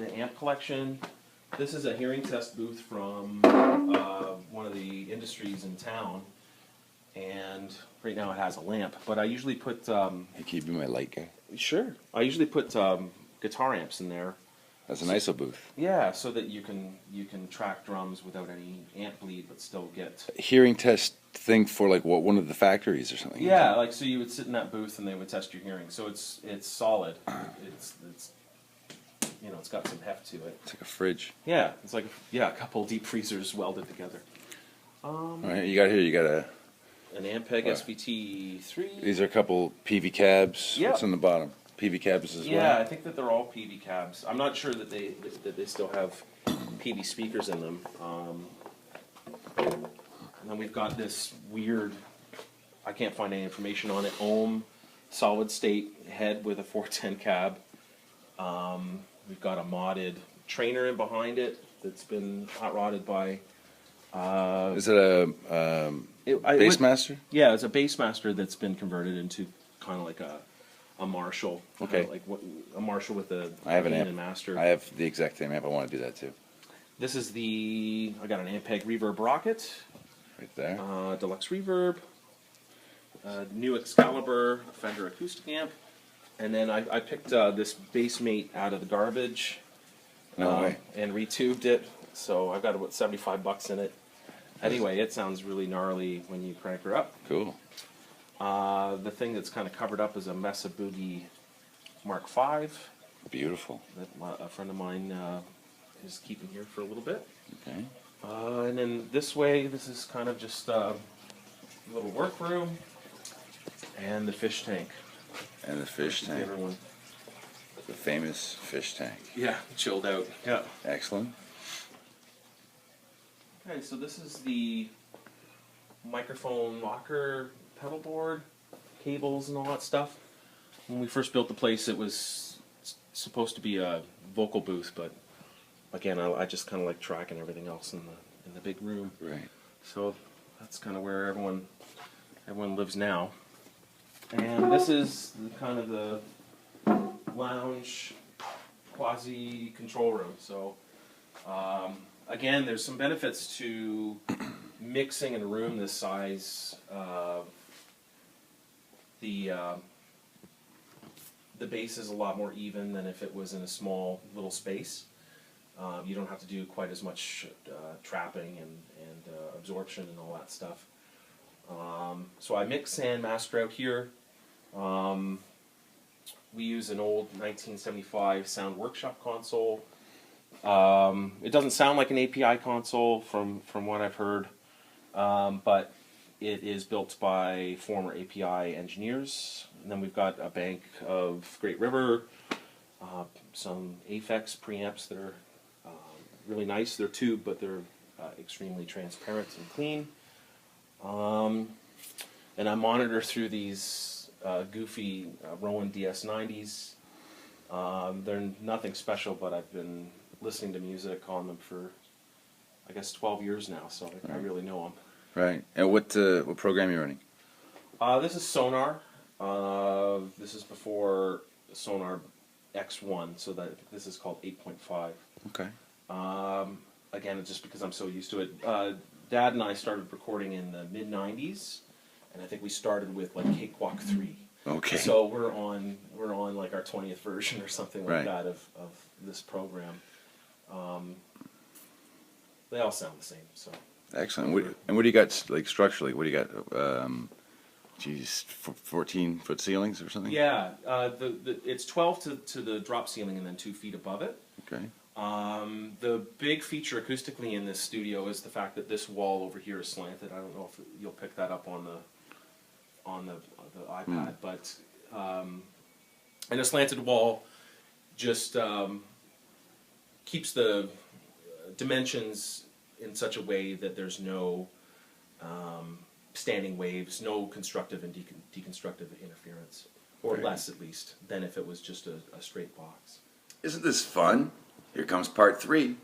the amp collection. This is a hearing test booth from one of the industries in town, and right now it has a lamp. But I usually put Hey, can you be my light guy? sure. I usually put guitar amps in there. That's an ISO booth. Yeah, so that you can track drums without any amp bleed, but still get. Hearing test thing for like what, one of the factories or something. Yeah, like so you would sit in that booth and they would test your hearing. So it's solid. It's it's got some heft to it. It's like a fridge. Yeah, it's like a couple deep freezers welded together. All right, you got an Ampeg SVT3. These are a couple PV cabs. Yeah. What's on the bottom? PV cabs as well. Yeah, I think that they're all PV cabs. I'm not sure that they still have PV speakers in them. And then we've got this weird, I can't find any information on it, ohm solid state head with a 410 cab. We've got a modded trainer in behind it that's been hot rodded by. Is it a Bassmaster? Yeah, it's a Bassmaster that's been converted into kind of like a Marshall. Okay. Like a Marshall with a I have an gain amp. and master. I have the exact same amp. I want to do that too. This is I got an Ampeg Reverb Rocket, Right there. Deluxe Reverb, new Excalibur Fender acoustic amp, and then I picked this Bassmate out of the garbage. No way. And retubed it, so I've got about $75 in it. Anyway, it sounds really gnarly when you crank her up. Cool. The thing that's kind of covered up is a Mesa Boogie Mark V Beautiful. that a friend of mine is keeping here for a little bit. Okay. And then this way, this is kind of just a little workroom and the fish tank. And the fish tank. Everyone, The famous fish tank. yeah, chilled out. Yeah. Excellent. Okay, so this is the microphone locker pedal board, cables and all that stuff. When we first built the place, it was supposed to be a vocal booth, but again, I just kind of like tracking everything else in the big room. Right. So that's kind of where everyone lives now. And this is kind of the lounge quasi control room. So again, there's some benefits to mixing in a room this size. The bass is a lot more even than if it was in a small little space. You don't have to do quite as much trapping and absorption and all that stuff. So I mix and master out here. We use an old 1975 Sound Workshop console. It doesn't sound like an API console from what I've heard, but it is built by former API engineers. And then we've got a bank of Great River, some Aphex preamps that are really nice. They're tube, but they're extremely transparent and clean. And I monitor through these goofy Rowan DS90s. They're nothing special, but I've been listening to music on them for, I guess, 12 years now, so I really know them. Right. And what program are you running? This is Sonar. This is before Sonar X1, so that this is called 8.5. Okay. Again, it's just because I'm so used to it. Dad and I started recording in the mid-90s, and I think we started with like Cakewalk 3. Okay. So we're on like our 20th version or something like Right. that of this program. They all sound the same. So Excellent. What do you got like structurally? What do you got? 14-foot ceilings or something? yeah, it's 12 to the drop ceiling and then 2 feet above it. Okay. The big feature acoustically in this studio is the fact that this wall over here is slanted. I don't know if you'll pick that up on the iPad, but and a slanted wall just keeps the dimensions in such a way that there's no standing waves, no constructive and deconstructive interference, or Right. less at least than if it was just a straight box. Isn't this fun? Here comes part 3.